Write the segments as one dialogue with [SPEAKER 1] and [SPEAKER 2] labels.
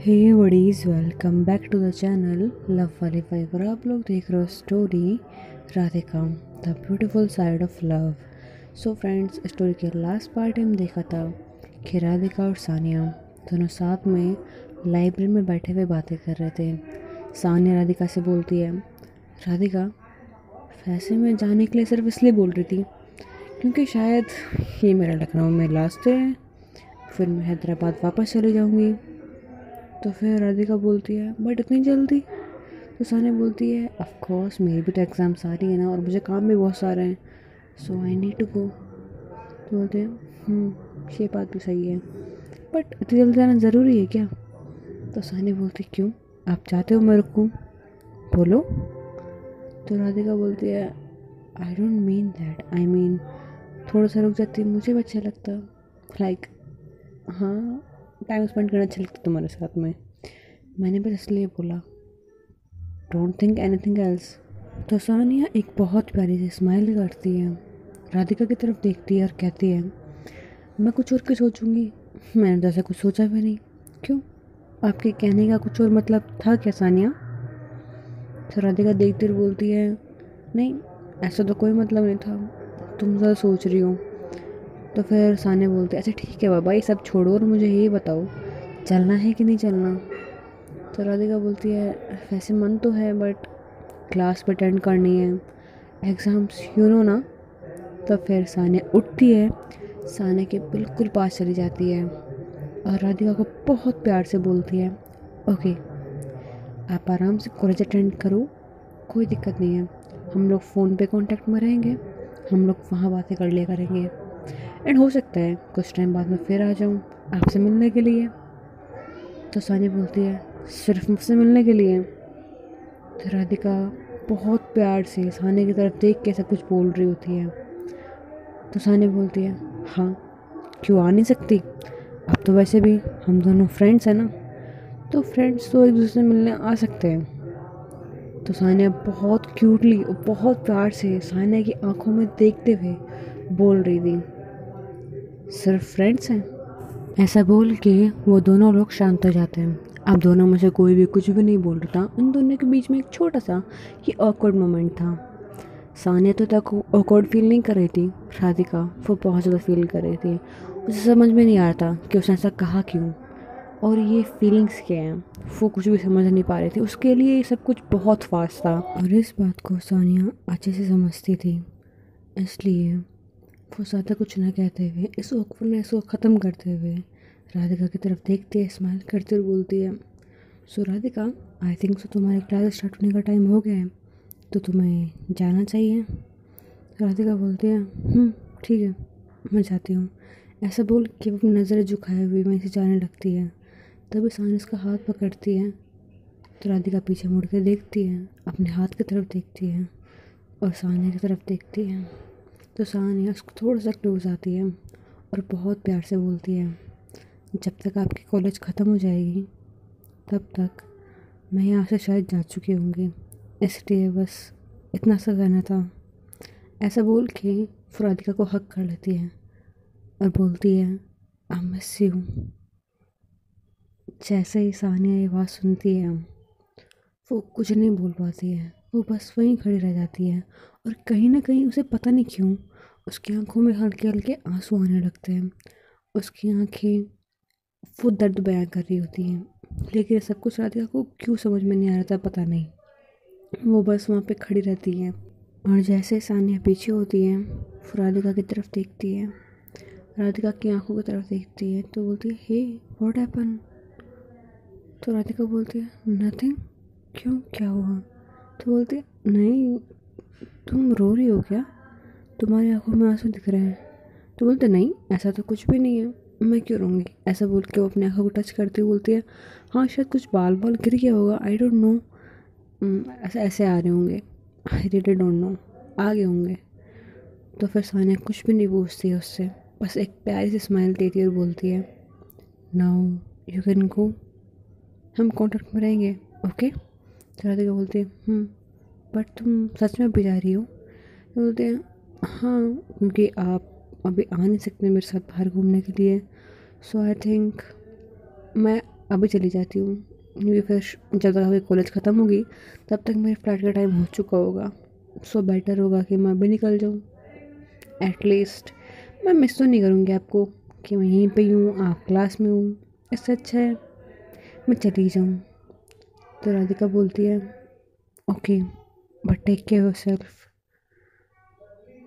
[SPEAKER 1] Hey buddies, welcome back to the channel love वाली five. और आप लोग देख रहे हो story Radhika, the beautiful side of love. So friends, story के लास्ट पार्ट हम देखा था कि राधिका और सानिया दोनों साथ में लाइब्रेरी में बैठे हुए बातें कर रहे थे। सानिया राधिका से बोलती है, राधिका वैसे मैं जाने के लिए सिर्फ इसलिए बोल रही थी क्योंकि शायद ये मेरा लखनऊ में लास्ट डे है, फिर मैं हैदराबाद वापस चली जाऊँगी। तो फिर राधिका बोलती है, बट इतनी जल्दी? तो सानिया बोलती है, ऑफ कोर्स मेरी भी तो एग्ज़ाम्स आ रही है ना, और मुझे काम भी बहुत सारे हैं, सो आई नीड टू गो। तो बोलते हैं, ये बात भी सही है, बट इतनी जल्दी जाना ज़रूरी है क्या? तो सानिया बोलती, क्यों, आप चाहते हो मैं रुकूँ? बोलो। तो राधिका बोलती है, I don't mean that, I mean थोड़ा सा रुक जाती मुझे भी अच्छा लगता, लाइक हाँ, टाइम स्पेंड करना अच्छा लगता तुम्हारे साथ में। मैंने बस इसलिए बोला, डोंट थिंक एनीथिंग एल्स। तो सानिया एक बहुत प्यारी सी स्माइल करती है, राधिका की तरफ देखती है और कहती है, मैं कुछ और क्यों सोचूंगी, मैंने तो ऐसा कुछ सोचा भी नहीं। क्यों, आपके कहने का कुछ और मतलब था क्या सानिया? तो राधिका देखती और बोलती है, नहीं, ऐसा तो कोई मतलब नहीं था, तुम ज़्यादा सोच रही हो। तो फिर सानिया बोलती है, अच्छा ठीक है बाबा, ये सब छोड़ो और मुझे ये बताओ, चलना है कि नहीं चलना? तो राधिका बोलती है, वैसे मन तो है, बट क्लास भी अटेंड करनी है, एग्ज़ाम्स यू नो ना। तो फिर सानिया उठती है, सानिया के बिल्कुल पास चली जाती है और राधिका को बहुत प्यार से बोलती है, ओके आप आराम से कॉलेज अटेंड करो, कोई दिक्कत नहीं है, हम लोग फ़ोन पे कांटेक्ट में रहेंगे, हम लोग वहाँ बातें कर लिया करेंगे, एंड हो सकता है कुछ टाइम बाद में फिर आ जाऊँ आपसे मिलने के लिए। तो सानिया बोलती है, सिर्फ मुझसे मिलने के लिए? तो राधिका बहुत प्यार से सानिया की तरफ देख के सब कुछ बोल रही होती है। तो सानिया बोलती है, हाँ, क्यों आ नहीं सकती? अब तो वैसे भी हम दोनों फ्रेंड्स हैं ना, तो फ्रेंड्स तो एक दूसरे से मिलने आ सकते हैं। तो सानिया बहुत क्यूटली और बहुत प्यार से सानिया की आंखों में देखते हुए बोल रही थी, सिर्फ फ्रेंड्स हैं? ऐसा बोल के वो दोनों लोग शांत हो जाते हैं। अब दोनों में से कोई भी कुछ भी नहीं बोल रहा था, उन दोनों के बीच में एक छोटा सा ये ऑकवर्ड मोमेंट था। सानिया तो तक ऑकवर्ड फील नहीं कर रही थी, राधिका वो बहुत ज़्यादा फील कर रही थी। उसे समझ में नहीं आ रहा था कि उसने ऐसा कहा क्यों और ये फीलिंग्स क्या हैं, वो कुछ भी समझ नहीं पा रही थी। उसके लिए ये सब कुछ बहुत फास्ट था और इस बात को सानिया अच्छे से समझती थी, इसलिए वो ज़्यादा कुछ ना कहते हुए इस ऑकवर्डनेस को ख़त्म करते हुए राधिका की तरफ देखते हुए स्माइल करते हुए बोलती है, सो राधिका, आई थिंक सो तुम्हारी क्लास स्टार्ट होने का टाइम हो गया है, तो तुम्हें जाना चाहिए। राधिका बोलती है, ठीक है, मैं जाती हूँ। ऐसा बोल के वो अपनी नज़रें झुकाए हुए वहीं से जाने लगती है। तभी सानिया उसका हाथ पकड़ती है। तो राधिका पीछे मुड़ के देखती है, अपने हाथ की तरफ देखती है और सानिया की तरफ देखती है। तो सानिया उसको थोड़ा सा क्लोज आती है और बहुत प्यार से बोलती है, जब तक आपकी कॉलेज ख़त्म हो जाएगी तब तक मैं यहाँ से शायद जा चुकी होंगी, इसलिए बस इतना सा कहना था। ऐसा बोल के वो राधिका को हक कर लेती है और बोलती है, आई मिस यू। जैसे ही सानिया ये बात सुनती है, वो कुछ नहीं बोल पाती है, वो बस वहीं खड़ी रह जाती है। और कहीं ना कहीं उसे पता नहीं क्यों उसकी आंखों में हल्के हल्के आंसू आने लगते हैं। उसकी आंखें वो दर्द बयां कर रही होती हैं, लेकिन सब कुछ राधिका को क्यों समझ में नहीं आ रहा था, पता नहीं। वो बस वहाँ पे खड़ी रहती है और जैसे सानिया पीछे होती है, वो राधिका की तरफ देखती है, राधिका की आंखों की तरफ देखती है, तो बोलती है, हे व्हाट हैपन? तो राधिका बोलती है, नथिंग। क्यों, क्या हुआ? तो बोलती है, नहीं, तुम रो रही हो क्या, तुम्हारी आंखों में आंसू दिख रहे हैं। तो बोलते, नहीं, ऐसा तो कुछ भी नहीं है, मैं क्यों रोऊंगी? ऐसा बोल के वो अपनी आंखों को टच करती हुई बोलती है, हाँ शायद कुछ बाल बाल गिर गया होगा, आई डोंट नो, ऐसे ऐसे आ रहे होंगे, आई रियली डोंट नो, आ गए होंगे। तो फिर सानिया कुछ भी नहीं पूछती है उससे, बस एक प्यारी सी स्माइल देती है और बोलती है, नाउ यू कैन गो, हम कॉन्टेक्ट में रहेंगे, ओके? तो राधिका बोलती है, बट तुम सच में भी जा रही हो? तो बोलते हैं, हाँ, क्योंकि आप अभी आ नहीं सकते मेरे साथ बाहर घूमने के लिए, सो आई थिंक मैं अभी चली जाती हूँ, क्योंकि फिर जब तक अभी कॉलेज ख़त्म होगी तब तक मेरे फ्लाइट का टाइम हो चुका होगा। सो बेटर होगा कि मैं अभी निकल जाऊँ। एटलीस्ट मैं मिस तो नहीं करूँगी आपको कि मैं यहीं पे हूँ, आप क्लास में हूँ। इससे अच्छा है मैं चली जाऊँ। तो राधिका बोलती है okay but take care yourself.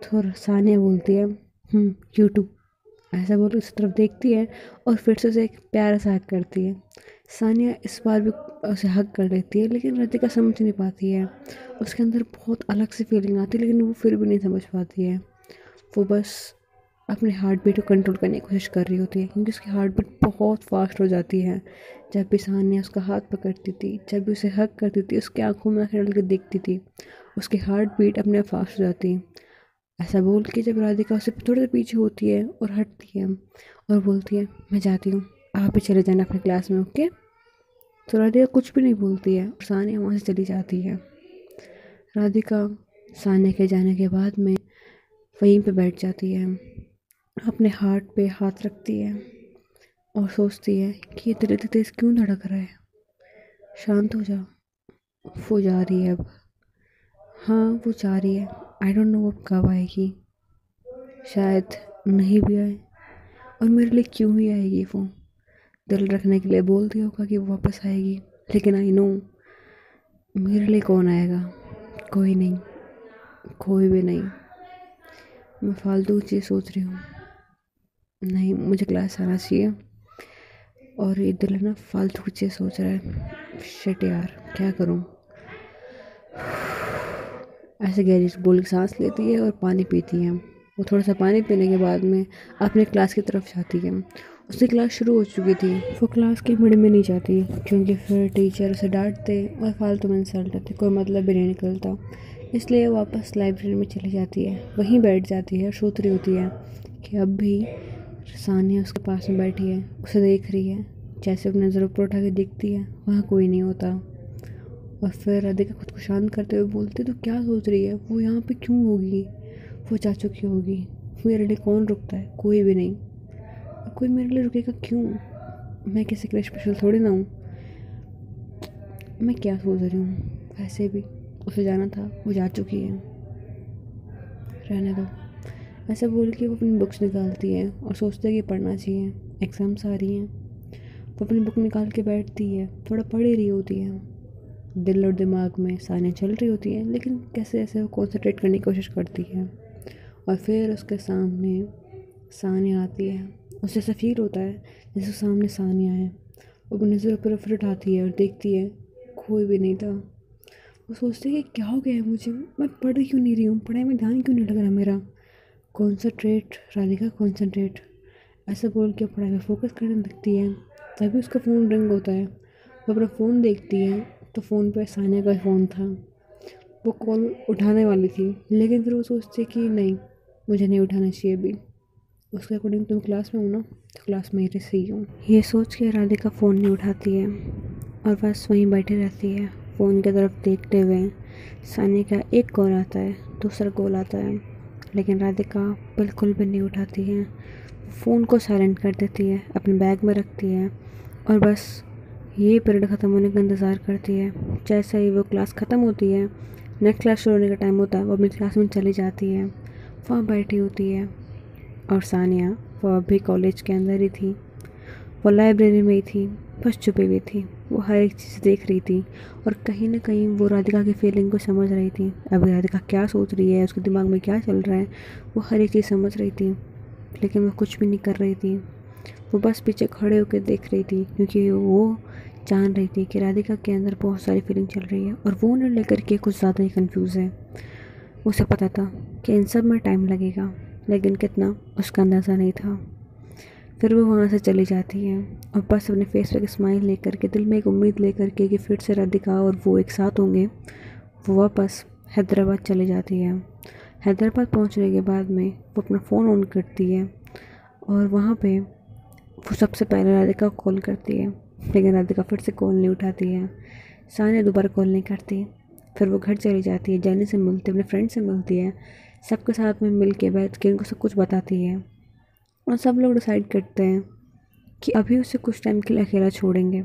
[SPEAKER 1] तो सानिया बोलती है यू टू। ऐसा बोल उस तरफ देखती है और फिर से उसे एक प्यारा सा हक करती है। सानिया इस बार भी उसे हक कर लेती है, लेकिन राधिका समझ नहीं पाती है। उसके अंदर बहुत अलग सी फीलिंग आती है, लेकिन वो फिर भी नहीं समझ पाती है। वो बस अपने हार्ट बीट को कंट्रोल करने की कोशिश कर रही होती है, क्योंकि उसकी हार्ट बीट बहुत फास्ट हो जाती है। जब भी सानिया उसका हाथ पकड़ती थी, जब भी उसे हक करती थी, उसकी आंखों में आंखें डाल के देखती थी, उसकी हार्ट बीट अपने आप फास्ट हो जाती। ऐसा बोल के जब राधिका उससे थोड़ी देर पीछे होती है और हटती है और बोलती है मैं जाती हूँ, आप भी चले जाना अपने क्लास में, ओके। तो राधिका कुछ भी नहीं बोलती है और सानिया वहाँ से चली जाती है। राधिका सानिया के जाने के बाद में वहीं पे बैठ जाती है, अपने हार्ट पे हाथ रखती है और सोचती है कि ये दिल इतनी तेज क्यों धड़क रहा है। शांत हो जा। वो जा रही है अब। हाँ वो जा रही है। आई डोंट नो अब कब आएगी, शायद नहीं भी आए। और मेरे लिए क्यों ही आएगी वो। दिल रखने के लिए बोल दिया होगा कि वो वापस आएगी, लेकिन आई नो मेरे लिए कौन आएगा। कोई नहीं, कोई भी नहीं। मैं फालतू की चीज़ सोच रही हूँ। नहीं मुझे क्लास आना चाहिए और ये दिल ना फालतू की चीज़ सोच रहा है। शिट यार क्या करूँ। ऐसे गहरी बोल के सांस लेती है और पानी पीती है। वो थोड़ा सा पानी पीने के बाद में अपने क्लास की तरफ जाती है। उसकी क्लास शुरू हो चुकी थी। वो क्लास के मिड में नहीं जाती, क्योंकि फिर टीचर उसे डांटते और फालतू में इंसल्ट करते, कोई मतलब भी नहीं निकलता। इसलिए वापस लाइब्रेरी में चली जाती है, वहीं बैठ जाती है और सोच रही होती है कि अब भी सानिया उसके पास में बैठी है, उसे देख रही है। जैसे अपनी नज़र ऊपर उठा के देखती है, वहाँ कोई नहीं होता। और फिर राधिका खुद को शांत करते हुए बोलती तो क्या सोच रही है, वो यहाँ पे क्यों होगी, वो जा चुकी होगी। मेरे लिए कौन रुकता है, कोई भी नहीं। कोई मेरे लिए रुकेगा क्यों, मैं किसी के लिए स्पेशल थोड़ी ना हूँ। मैं क्या सोच रही हूँ, वैसे भी उसे जाना था, वो जा चुकी है, रहने दो। ऐसा बोल के वो अपनी बुक्स निकालती है और सोचती है कि पढ़ना चाहिए, एग्ज़ाम्स आ रही हैं। वो अपनी बुक निकाल के बैठती है, थोड़ा पढ़ ही रही होती है। दिल और दिमाग में सानिया चल रही होती है, लेकिन कैसे ऐसे वो कॉन्सेंट्रेट करने की कोशिश करती है। और फिर उसके सामने सानिया आती है। उसे ऐसा फील होता है जैसे सामने सानिया है। वो अपनी नज़र ऊपर फिर उठाती है और देखती है, कोई भी नहीं था। वो सोचती है कि क्या हो गया है मुझे, मैं पढ़ क्यों नहीं रही हूँ, पढ़ाई में ध्यान क्यों नहीं लग रहा मेरा। कॉन्सेंट्रेट राधिका कॉन्सेंट्रेट, ऐसा बोल के पढ़ाई में फोकस करने लगती है। तभी उसका फ़ोन रिंग होता है। वो अपना फ़ोन देखती है तो फ़ोन पे सानिया का फ़ोन था। वो कॉल उठाने वाली थी, लेकिन फिर वो सोचती है कि नहीं, मुझे नहीं उठाना चाहिए अभी। उसके अकॉर्डिंग तुम क्लास में हो ना, तो क्लास में ही सही हूँ। ये सोच के राधिका फ़ोन नहीं उठाती है और बस वहीं बैठी रहती है, फ़ोन की तरफ देखते हुए। सानिया का एक कॉल आता है, दूसरा कॉल आता है, लेकिन राधिका बिल्कुल भी नहीं उठाती है। फ़ोन को साइलेंट कर देती है, अपने बैग में रखती है और बस ये पीरियड ख़त्म होने का इंतज़ार करती है। जैसे ही वो क्लास ख़त्म होती है, नेक्स्ट क्लास शुरू होने का टाइम होता है, वो अपनी क्लास में चली जाती है। वहाँ बैठी होती है और सानिया वो अभी कॉलेज के अंदर ही थी। वो लाइब्रेरी में ही थी, बस छुपी हुई थी। वो हर एक चीज़ देख रही थी और कहीं ना कहीं वो राधिका की फीलिंग को समझ रही थी। अभी राधिका क्या सोच रही है, उसके दिमाग में क्या चल रहा है, वो हर एक चीज़ समझ रही थी, लेकिन वो कुछ भी नहीं कर रही थी। वो बस पीछे खड़े होकर देख रही थी, क्योंकि वो जान रही थी कि राधिका के अंदर बहुत सारी फीलिंग चल रही है और वो उन्हें लेकर के कुछ ज़्यादा ही कंफ्यूज है। उसे पता था कि इन सब में टाइम लगेगा, लेकिन कितना उसका अंदाज़ा नहीं था। फिर वो वहाँ से चली जाती है और बस अपने फेस पे एक स्माइल लेकर के, दिल में एक उम्मीद लेकर के कि फिर से राधिका और वो एक साथ होंगे, वो वापस हैदराबाद चली जाती है। हैदराबाद पहुँचने के बाद में वो अपना फ़ोन ऑन करती है और वहाँ पे वो सबसे पहले राधिका को कॉल करती है, लेकिन राधिका फिर से कॉल नहीं उठाती है। सानिया दोबारा कॉल नहीं करती। फिर वो घर चली जाती है, जैनी से मिलती है, अपने फ्रेंड से मिलती है, सबके साथ में मिल के बैठ के उनको सब कुछ बताती है और सब लोग डिसाइड करते हैं कि अभी उसे कुछ टाइम के लिए अकेला छोड़ेंगे।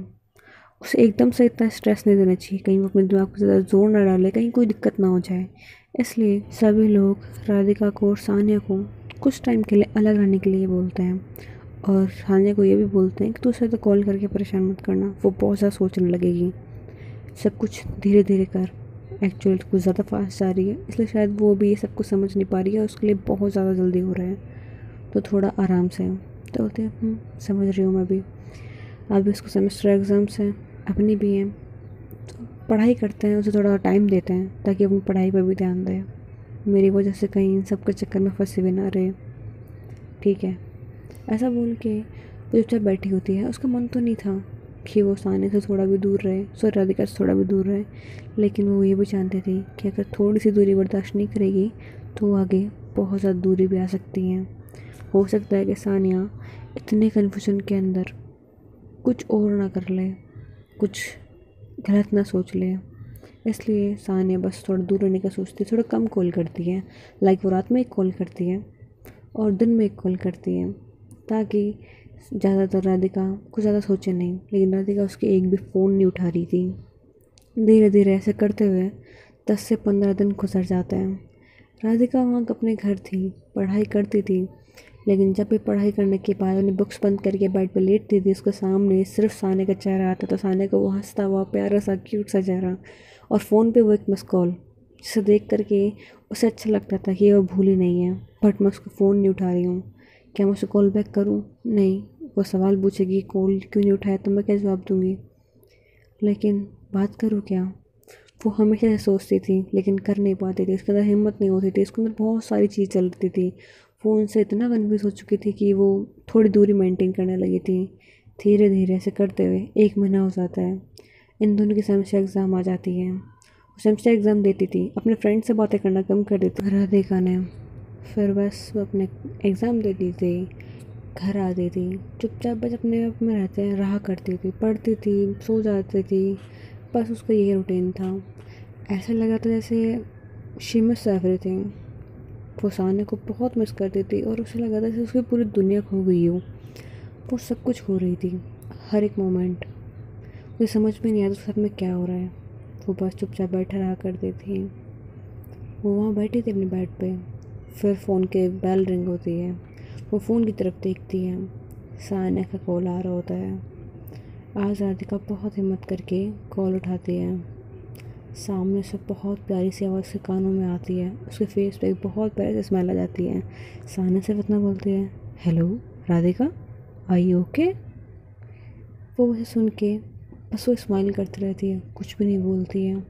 [SPEAKER 1] उसे एकदम से इतना स्ट्रेस नहीं देना चाहिए, कहीं वो अपने दिमाग पर ज़्यादा जोर ना डाले, कहीं कोई दिक्कत ना हो जाए। इसलिए सभी लोग राधिका को और सानिया को कुछ टाइम के लिए अलग रहने के लिए बोलते हैं, और सानिया को ये भी बोलते हैं कि तू उसे तो कॉल करके परेशान मत करना, वो बहुत ज़्यादा सोचने लगेगी। सब कुछ धीरे धीरे कर, एक्चुअली कुछ ज़्यादा फास्ट जा रही है, इसलिए शायद वो भी ये सब कुछ समझ नहीं पा रही है, उसके लिए बहुत ज़्यादा जल्दी हो रहा है, तो थोड़ा आराम से। तो बोलते हैं समझ रही हूँ मैं भी, अभी उसको सेमेस्टर एग्ज़ाम्स हैं, अपनी भी हैं, तो पढ़ाई करते हैं, उसे थोड़ा टाइम देते हैं ताकि अपनी पढ़ाई पर भी ध्यान दे, मेरी वजह से कहीं इन सब के चक्कर में फंसे भी ना रहे। ठीक है, ऐसा बोल के वो चुपचाप बैठी होती है। उसका मन तो नहीं था कि वो सानिया से थोड़ा भी दूर रहे, सॉरी राधिका से थोड़ा भी दूर रहे, लेकिन वो ये भी जानते थे कि अगर थोड़ी सी दूरी बर्दाश्त नहीं करेगी तो आगे बहुत ज़्यादा दूरी भी आ सकती है। हो सकता है कि सानिया इतने कन्फ्यूजन के अंदर कुछ और ना कर ले, कुछ गलत ना सोच ले, इसलिए सानिया बस थोड़ा दूर रहने का सोचती है, थोड़ा कम कॉल करती है। लाइक वो रात में एक कॉल करती है और दिन में एक कॉल करती है, ताकि ज़्यादातर राधिका कुछ ज़्यादा सोचे नहीं। लेकिन राधिका उसकी एक भी फ़ोन नहीं उठा रही थी। धीरे धीरे ऐसे करते हुए 10 से 15 दिन गुजर जाते हैं। राधिका वहाँ अपने घर थी, पढ़ाई करती थी, लेकिन जब भी पढ़ाई करने के बाद अपनी बुक्स बंद करके बेड पर लेटती थी, उसके सामने सिर्फ सानिया का चेहरा आता था। सानिया को वो हंसता हुआ प्यारा सा क्यूट सा चेहरा, और फ़ोन पे वो एक मिस कॉल, जिसे देख करके उसे अच्छा लगता था कि वो भूली नहीं है। बट मैं उसका फ़ोन नहीं उठा रही हूँ, क्या मैं उसे कॉल बैक करूँ? नहीं, वो सवाल पूछेगी कॉल क्यों नहीं उठाया, तो मैं क्या जवाब दूँगी? लेकिन बात करूँ क्या? वो हमेशा से सोचती थी लेकिन कर नहीं पाती थी, उसके अंदर हिम्मत नहीं होती थी, उसके अंदर बहुत सारी चीज़ चलती थी। वो उनसे इतना कन्फ्यूज़ हो चुकी थी कि वो थोड़ी दूरी मेंटेन करने लगी थी। धीरे धीरे ऐसे करते हुए 1 महीना हो जाता है, इन दोनों की सेमेस्टर एग्ज़ाम आ जाती है। वो सेमेस्टर एग्ज़ाम देती थी, अपने फ्रेंड से बातें करना कम कर देती राधिका ने। फिर बस वो अपने एग्ज़ाम देती थी, घर आती थी, चुपचाप बस अपने आप में रहते रहा करती थी, पढ़ती थी, सो जाती थी, बस उसका यही रूटीन था। ऐसा लगा था जैसे शी मिस एवरीथिंग, वो सानिया को बहुत मिस करती थी, और उसे लगा था जैसे उसकी पूरी दुनिया खो गई हो। वो सब कुछ हो रही थी, हर एक मोमेंट, मुझे समझ में नहीं आता उसके साथ में क्या हो रहा है। वो बस चुपचाप बैठा रहा करती थी। वो वहाँ बैठी थी अपने बेड पे, फिर फ़ोन के बेल रिंग होती है, वो फ़ोन की तरफ देखती है, सानिया का कॉल आ रहा होता है। आज राधिका बहुत हिम्मत करके कॉल उठाती है। सामने से बहुत प्यारी सी आवाज़ उसके कानों में आती है, उसके फेस पे एक बहुत प्यारी सी स्माइल आ जाती है। सानिया सिर्फ इतना बोलती है, hello Radhika, are you okay? वो उसे सुन के बस वो स्माइल करती रहती है, कुछ भी नहीं बोलती है।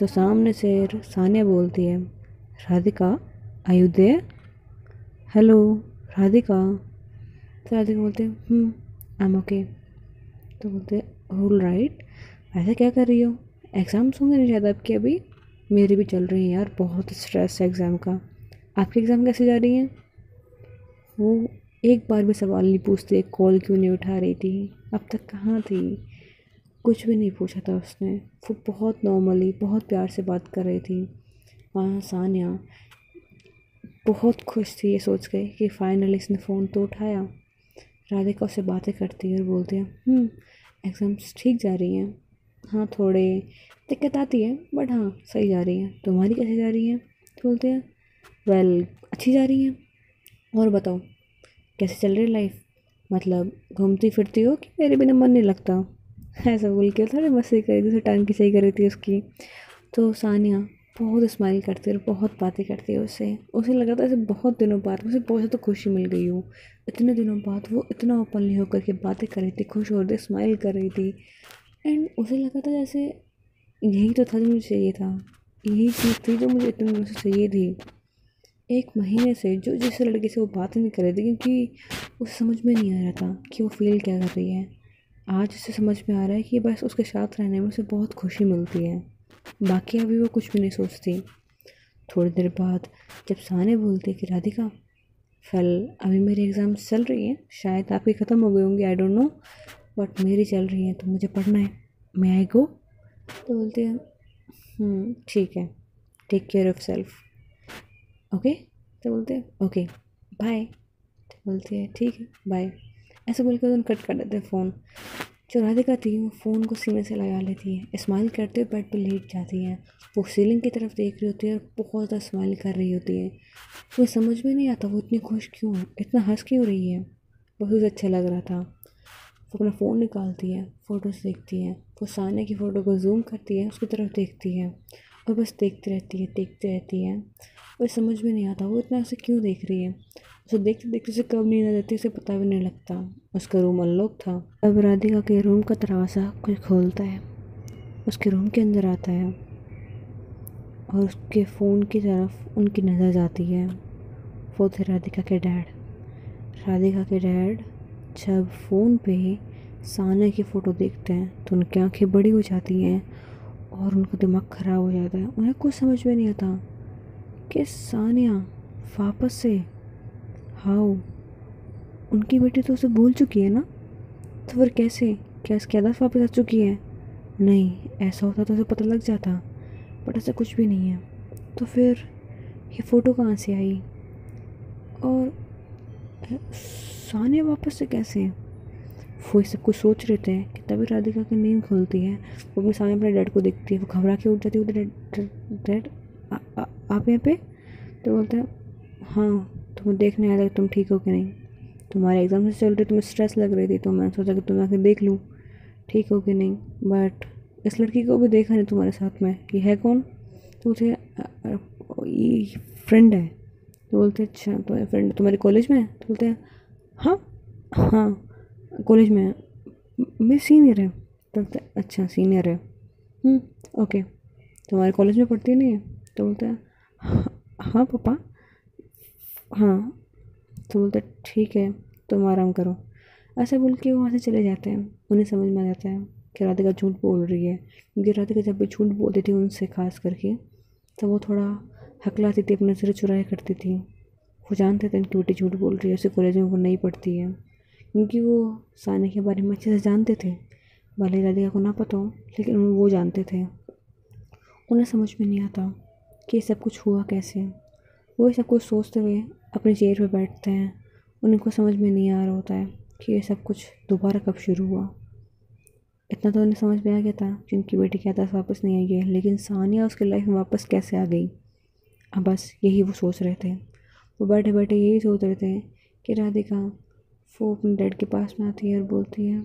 [SPEAKER 1] तो सामने से सानिया बोलती है, Radhika, are you there? Hello Radhika. तो राधिका बोलते हैं आई एम ओके। तो बोलते हैं ऑल राइट, ऐसा क्या कर रही हो? एग्ज़ाम्स होंगे नहीं शायद आपके अभी? मेरी भी चल रही है यार, बहुत स्ट्रेस है एग्ज़ाम का। आपके एग्ज़ाम कैसे जा रही हैं? वो एक बार भी सवाल नहीं पूछती है कॉल क्यों नहीं उठा रही थी, अब तक कहाँ थी, कुछ भी नहीं पूछा था उसने। वो बहुत नॉर्मली बहुत प्यार से बात कर रही थी। वहाँ सानिया बहुत खुश थी ये सोच के कि फ़ाइनली इसने फ़ोन तो उठाया। राधिका उससे बातें करती है और बोलती है एग्ज़ाम्स ठीक जा रही हैं, हाँ थोड़े दिक्कत आती है बट हाँ सही जा रही है। तुम्हारी कैसे जा रही है? तो बोलते हैं वेल अच्छी जा रही है। और बताओ कैसे चल रही है लाइफ, मतलब घूमती फिरती हो कि मेरे बिना मन नहीं लगता? ऐसा बोल के थोड़ी मस्ती करी थी, टांग खिंचाई करी थी उसकी। तो सानिया बहुत स्माइल करती है और बहुत बातें करती है उससे। उसे लगा था ऐसे बहुत दिनों बाद उसे बहुत ज़्यादा खुशी मिल गई हो, इतने दिनों बाद वो इतना ओपनली होकर के बातें कर रही थी, खुश हो रही थी, स्माइल कर रही थी। एंड उसे लगा था जैसे यही तो था जो मुझे चाहिए था, यही चीज़ थी जो मुझे इतने दिनों से चाहिए थी। 1 महीने से जो जिस लड़के से वो बात नहीं कर रही थी, क्योंकि उसे समझ में नहीं आ रहा था कि वो फील क्या कर रही है। आज उसे समझ में आ रहा है कि बस उसके साथ रहने में उसे बहुत खुशी मिलती है, बाकी अभी वो कुछ भी नहीं सोचती। थोड़ी देर बाद जब सानिया बोलती है कि राधिका, फिल अभी मेरी एग्ज़ाम्स चल रही हैं, शायद आपकी ख़त्म हो गई होंगी, आई डोंट नो, बट मेरी चल रही है तो मुझे पढ़ना है, मैं आई गो? तो बोलते हैं ठीक है, take care of self, okay? तो बोलते हैं ओके बाय। तो बोलती है ठीक है बाय। ऐसे बोल के उन्होंने कट कर देते फ़ोन। जो राधिका थी वो फ़ोन को सीने से लगा लेती है, स्माइल करते हुए बेड पर लेट जाती है। वो सीलिंग की तरफ देख रही होती है और बहुत ज़्यादा स्माइल कर रही होती है। वो समझ में नहीं आता वो इतनी खुश क्यों है, इतना हंस क्यों रही है। बहुत उसे अच्छा लग रहा था। वो अपना फ़ोन निकालती है, फ़ोटोज़ देखती है। वो सानिया की फ़ोटो को जूम करती है, उसकी तरफ देखती है और बस देखती रहती है। वो समझ में नहीं आता वो इतना उसे क्यों देख रही है। उसे देखते देखते उसे कब नींद आ जाती है उसे पता भी नहीं लगता। उसका रूम अनलॉक था। अब राधिका के रूम का दरवाज़ा कोई खोलता है, उसके रूम के अंदर आता है और उसके फ़ोन की तरफ उनकी नज़र जाती है। वो थे राधिका के डैड। राधिका के डैड जब फ़ोन पे सानिया की फ़ोटो देखते हैं तो उनकी आंखें बड़ी हो जाती हैं और उनका दिमाग ख़राब हो जाता है। उन्हें कुछ समझ में नहीं आता कि सानिया वापस से, हाउ, उनकी बेटी तो उसे भूल चुकी है ना, तो फिर कैसे, क्या इसकी आदत वापस आ चुकी है? नहीं, ऐसा होता तो उसे पता लग जाता, बट ऐसा कुछ भी नहीं है। तो फिर ये फ़ोटो कहाँ से आई और सानिया वापस से कैसे? वो ये सब कुछ सोच रहे थे कि तभी राधिका की नींद खुलती है। वो अपने सामने अपने डैड को देखती है, वो घबरा के उठ जाती है। डैड, डैड, आप यहाँ पे? तो बोलते हैं हाँ, तुम्हें देखने आया था कि तुम ठीक हो कि नहीं। तुम्हारे एग्ज़ाम से चल रही, तुम्हें स्ट्रेस लग रही थी तो मैंने सोचा कि तुम्हें आके देख लूँ ठीक हो कि नहीं। बट इस लड़की को भी देखा नहीं तुम्हारे साथ में, ये है कौन? तो बोलते ये फ्रेंड है। तो बोलते अच्छा, तुम्हारी फ्रेंड तुम्हारे कॉलेज में है? तो बोलते हैं हाँ, हाँ कॉलेज में है, मेरी सीनियर है। तो बोलते हैं अच्छा सीनियर है, ओके, तुम्हारे कॉलेज में पढ़ती नहीं है? तो बोलते हैं हाँ पापा, हाँ। तो बोलते ठीक है, तुम आराम करो। ऐसा बोल के वो वहाँ से चले जाते हैं। उन्हें समझ में आ जाता है कि राधिका झूठ बोल रही है, क्योंकि राधिका जब भी झूठ बोलती थी उनसे खास करके, तो वो थोड़ा हकलाती थी, अपनी नज़रें चुराया करती थी। वो जानते थे कि बेटी झूठ बोल रही है, उसे कॉलेज में वो नहीं पढ़ती है, क्योंकि वो सानिया के बारे में अच्छे से जानते थे। भले ही राधिका को ना पता हो, लेकिन वो जानते थे। उन्हें समझ में नहीं आता कि ये सब कुछ हुआ कैसे। वो ये सब कुछ सोचते हुए अपनी चेयर पर बैठते हैं। उनको समझ में नहीं आ रहा होता है कि ये सब कुछ दोबारा कब शुरू हुआ। इतना तो उन्हें समझ में आ गया था कि उनकी बेटी की आदत वापस नहीं आई है, लेकिन सानिया उसकी लाइफ में वापस कैसे आ गई। अब बस यही वो सोच रहे थे। वो बैठे बैठे यही सोच रहे थे कि राधिका, वो अपने डैड के पास में आती है और बोलती है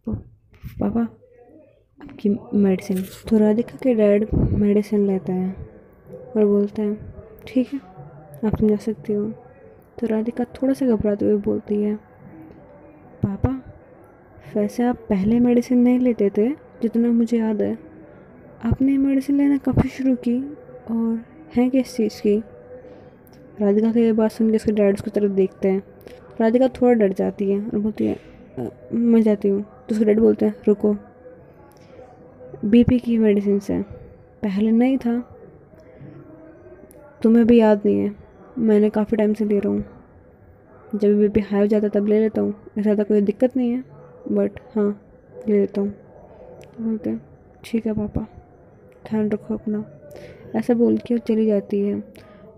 [SPEAKER 1] पापा आपकी मेडिसिन। तो राधिका के डैड मेडिसिन लेता है और बोलते हैं ठीक है, आप समझा सकती हो। तो राधिका थोड़ा सा घबराते हुए बोलती है पापा, वैसे आप पहले मेडिसिन नहीं लेते थे, जितना मुझे याद है। आपने मेडिसिन लेना कब से शुरू की और है किस चीज़ की? राधिका की ये बात सुन के उसके डैड उसकी तरफ देखते हैं। राधिका थोड़ा डर जाती है और बोलती है मैं जाती हूँ। तो उसके डैड बोलते हैं रुको, बीपी की मेडिसिन से पहले नहीं था, तुम्हें भी याद नहीं है, मैंने काफ़ी टाइम से ले रहा हूँ। जब बीपी हाई हो जाता तब ले लेता हूँ, ऐसा ज़्यादा कोई दिक्कत नहीं है, बट हाँ ले लेता हूँ। तो बोलते हैं ठीक है पापा, ध्यान रखो अपना। ऐसा बोल के वो चली जाती है।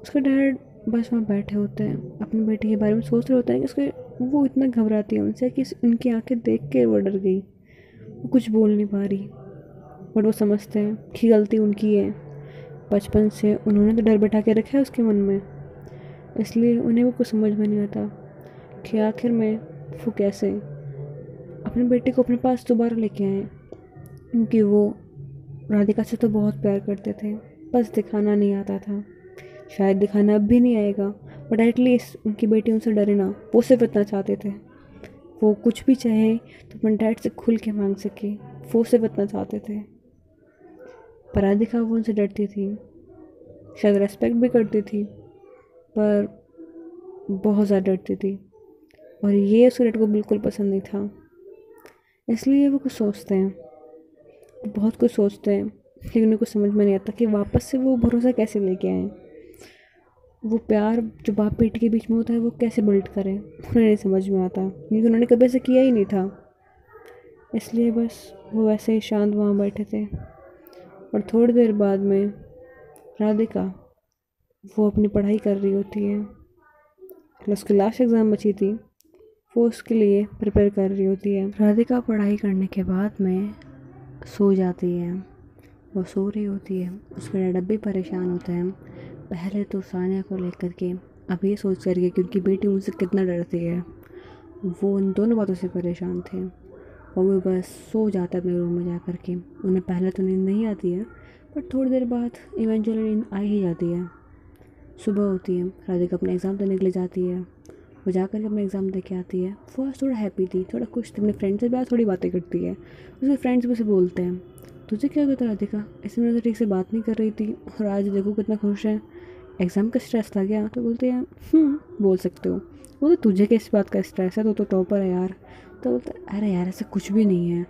[SPEAKER 1] उसके डैड बस वहाँ बैठे होते हैं, अपनी बेटी के बारे में सोच रहे होते हैं कि उसके, वो इतना घबराती है उनसे कि उनकी आंखें देख के वो डर गई। वो कुछ बोल नहीं पा रही, बट वो समझते हैं कि गलती उनकी है। बचपन से उन्होंने तो डर बैठा के रखा है उसके मन में, इसलिए उन्हें वो कुछ समझ में नहीं आता कि आखिर में वो कैसे अपनी बेटी को अपने पास दोबारा लेके आए, क्योंकि वो राधिका से तो बहुत प्यार करते थे, बस दिखाना नहीं आता था। शायद दिखाना अब भी नहीं आएगा, बट एटलीस्ट उनकी बेटी उनसे डरे ना, वो सिर्फ इतना चाहते थे। वो कुछ भी चाहे तो अपने डैड से खुल के मांग सके, वो सिर्फ इतना चाहते थे। पर राधिका वो उनसे डरती थी, शायद रेस्पेक्ट भी करती थी, पर बहुत ज़्यादा डरती थी। और ये उसके डैड को बिल्कुल पसंद नहीं था। इसलिए वो कुछ सोचते हैं, बहुत कुछ सोचते हैं, लेकिन उन्हें कुछ समझ में नहीं आता कि वापस से वो भरोसा कैसे लेके आए। वो प्यार जो बाप बेटी के बीच में होता है वो कैसे बिल्ड करें, उन्हें नहीं समझ में आता, क्योंकि उन्होंने कभी ऐसा किया ही नहीं था। इसलिए बस वो वैसे ही शांत वहाँ बैठे थे। और थोड़ी देर बाद में राधिका, वो अपनी पढ़ाई कर रही होती है, प्लस उसकी लास्ट एग्ज़ाम बची थी, वो उसके लिए प्रिपेयर कर रही होती है। राधिका पढ़ाई करने के बाद में सो जाती है। वो सो रही होती है, उसके डैड भी परेशान होते हैं। पहले तो सानिया को लेकर के, अब ये सोच करके कि उनकी बेटी मुझसे कितना डरती है, वो उन दोनों बातों से परेशान थे। और वो बस सो जाता है अपने रूम में जा कर के। उन्हें पहले तो नींद नहीं आती है, पर थोड़ी देर बाद इवेंचुअली नींद आ ही जाती है। सुबह होती है, राधिका अपने एग्ज़ाम देने के लिए जाती है। वो जा कर के अपना एग्ज़ाम दे के आती है। वो आज थोड़ा हैप्पी थी, थोड़ा खुश थी, अपने फ्रेंड से भी आज थोड़ी बातें करती है। उसके फ्रेंड्स भी उसे बोलते हैं, तुझे क्या कहता राधिका, इस महीने तो ठीक से बात नहीं कर रही थी और आज देखो कितना खुश है, एग्ज़ाम का स्ट्रेस था क्या? तो बोलते हैं बोल सकते हो। वो तो तुझे किस बात का स्ट्रेस है, तो टॉपर है यार। तो बोलता है अरे यार ऐसा कुछ भी नहीं है,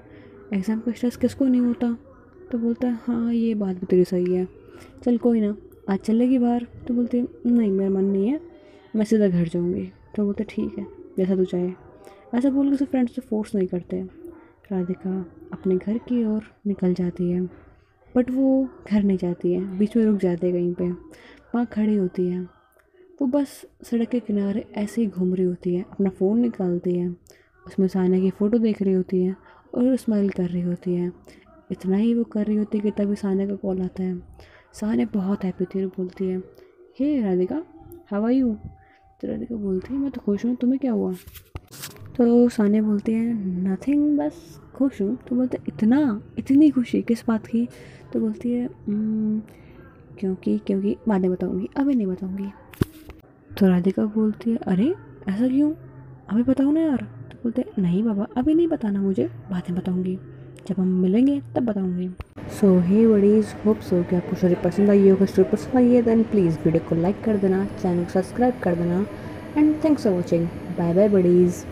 [SPEAKER 1] एग्ज़ाम का स्ट्रेस किसको नहीं होता। तो बोलता है हाँ ये बात भी तेरी सही है, चल कोई ना, आज चलेगी बाहर। तो बोलती है नहीं मेरा मन नहीं है, मैं सीधा घर जाऊँगी। तो बोलते ठीक है जैसा तू चाहे। ऐसा बोल के उसे फ्रेंड्स से फोर्स नहीं करते। राधिका अपने घर की ओर निकल जाती है, बट वो घर नहीं जाती है, बीच में रुक जाती है कहीं पे। वहाँ खड़ी होती है, वो बस सड़क के किनारे ऐसे ही घूम रही होती है, अपना फ़ोन निकालती है, उसमें सानिया की फ़ोटो देख रही होती है और स्माइल कर रही होती है। इतना ही वो कर रही होती है कि तभी सानिया का कॉल आता है। सानिया बहुत हैप्पी थी और बोलती है हे राधिका, हाउ आर यू। तो राधिका बोलती है मैं तो खुश हूँ, तुम्हें क्या हुआ। तो सानिया बोलती है नथिंग, बस खुश हूँ। तो बोलते इतनी खुशी किस बात की। तो बोलती है क्योंकि बाद में बताऊँगी, अभी नहीं बताऊँगी। तो राधिका बोलती है अरे ऐसा क्यों, अभी बताओ ना यार। तो बोलते हैं नहीं बाबा अभी नहीं बताना मुझे, बाद में बताऊँगी, जब हम मिलेंगे तब बताऊँगी। सो हे बडीज़, होप सो कि आपको स्टोरी पसंद आई होगा। स्टोरी पसंद आई है देन प्लीज़ वीडियो को लाइक कर देना, चैनल को सब्सक्राइब कर देना and thanks for watching. Bye bye buddies.